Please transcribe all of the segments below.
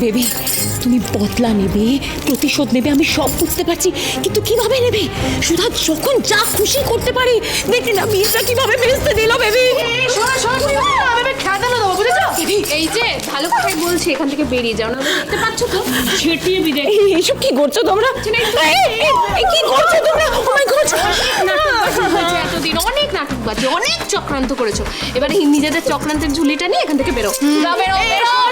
Baby, তুমি বদলা নেবে, প্রতিশোধ নেবে, আমি সব বুঝতে পারছি, কিন্তু কিভাবে নেবে? সুধা যখন যা খুশি করতে পারে, দেখি না বিয়েটা কিভাবে ভেস্তে দিল। বেবি খেদানো দেবো, বুঝেছো? এই যে ভালো কথাই বলছি, এখান থেকে বেরিয়ে যাও না, দেখতে পাচ্ছ তো ছেটিয়ে বিদায়। এইসব কি করছো তোমরা? কি করছো তোমরা? ও মাই গড, এতদিন অনেক নাটকবাজি, অনেক চক্রান্ত করেছো, এবারে নিজেদের চক্রান্তের ঝুলিটা নিয়ে এখান থেকে বেরো।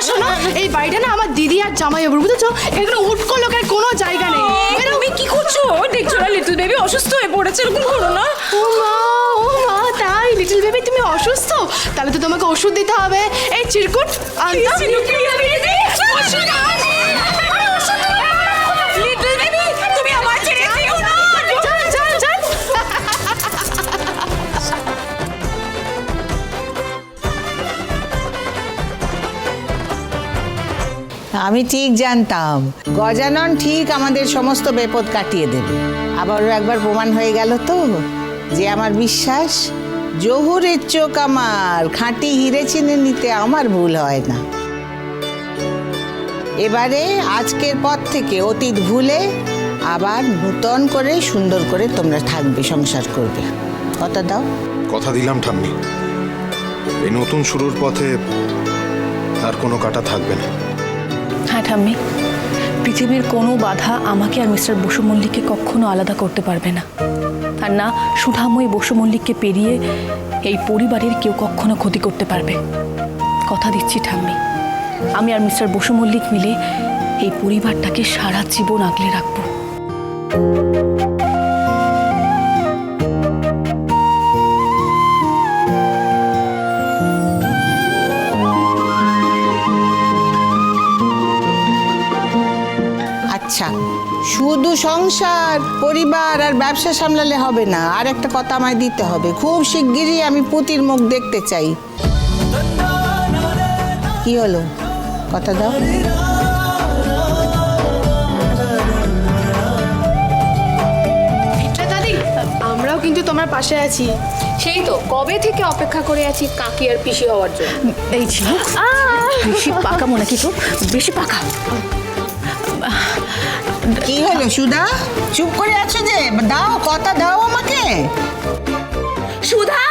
শোনো, এই বাড়িটা না আমার দিদি আর জামাই বাবু, বুঝেছো? এগুলো উটকো লোকের কোনো জায়গা নেই। তুমি কি করছো? দেখছো না লিটল বেবি অসুস্থ হয়ে পড়েছে, এরকম করো না। ও মা, তাই লিটল বেবি তুমি অসুস্থ? তাহলে তো তোমাকে ওষুধ দিতে হবে। এই চিরকুট আনতা। লিটল বেবি, তুমি আমার ছেড়ে যেও না। চল। আমি ঠিক জানতাম গজানন ঠিক আমাদের সমস্ত বিপদ কাটিয়ে দেবে। আবারও একবার প্রমাণ হয়ে গেল তো যে আমার বিশ্বাস, জহুরের চোখ আমার, খাঁটি হিরে চিনে নিতে আমার ভুল হয় না। এবারে আজকের পর থেকে অতীত ভুলে আবার নূতন করে সুন্দর করে তোমরা থাকবে, সংসার করবে। কথা দাও? কথা দিলাম ঠাম্মি, এই নতুন শুরুর পথে আর কোনো কাটা থাকবে না। হ্যাঁ ঠাম্মি, পৃথিবীর কোনো বাধা আমাকে আর মিস্টার বসু মল্লিককে কখনো আলাদা করতে পারবে না, আর না সুধাময়ী বসু মল্লিককে পেরিয়ে এই পরিবারের কেউ কখনো ক্ষতি করতে পারবে। কথা দিচ্ছি ঠাম্মি, আমি আর মিস্টার বসু মল্লিক মিলে এই পরিবারটাকে সারা জীবন আগলে রাখবো। আচ্ছা, শুধু সংসার, পরিবার আর ব্যবসা সামলালে হবে না, আর একটা কথা আমায় দিতে হবে। খুব শিগগিরই আমি পুতির মুখ দেখতে চাই। কি হলো? কথা দাও। দাদি, আমরাও কিন্তু তোমার পাশে আছি। সেই তো কবে থেকে অপেক্ষা করে আছি কাকি আর পিসি হওয়ার জন্য। এই ছিল বেশি পাকা মনে, কি তো বেশি পাকা। কি হলো সুধা, চুপ করে আছো যে? দাও, কথা দাও আমাকে। সুধা,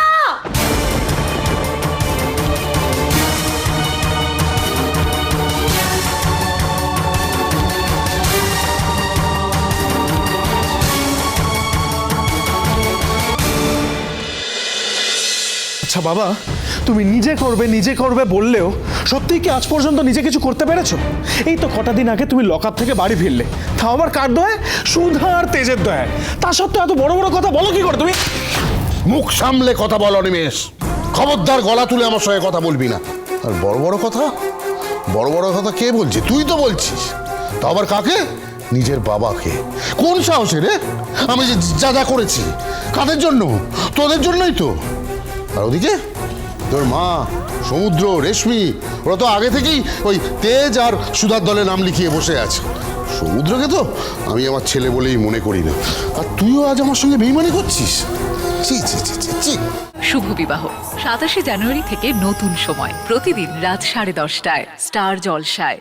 আচ্ছা বাবা, তুমি নিজে করবে বললেও সত্যি কি আজ পর্যন্ত নিজে কিছু করতে পেরেছো? এই তো কটা দিন আগে তুমি লকআপ থেকে বাড়ি ফিরলে, তাও আবার কার দয়ায়? সুধা আর তেজের দয়ায়। তা সত্ত্বেও এত বড় বড় কথা বলো কি করে তুমি? মুখ সামলে কথা বলো নিমেষ, খবরদার গলা তুলে আমার সঙ্গে কথা বলবি না। আর বড় বড় কথা কে বলছে? তুই তো বলছিস। তা আবার কাকে? নিজের বাবাকে। কোন সাহসে রে? আমি যে যা করেছি কাদের জন্য? তোদের জন্যই তো। আর ওদিকে তোর মা, সমুদ্র, রেশমি, ওরা তো আগে থেকেই ওই তেজ আর সুধার দলে নাম লিখিয়ে বসে আছে। সমুদ্রকে তো আমি আমার ছেলে বলেই মনে করি না, আর তুইও আজ আমার সঙ্গে বেইমানি করছিস। ছি ছি ছি ছি ছি। শুভ বিবাহ 27 জানুয়ারি থেকে নতুন সময়, প্রতিদিন রাত 10:30টায় স্টার জলসায়।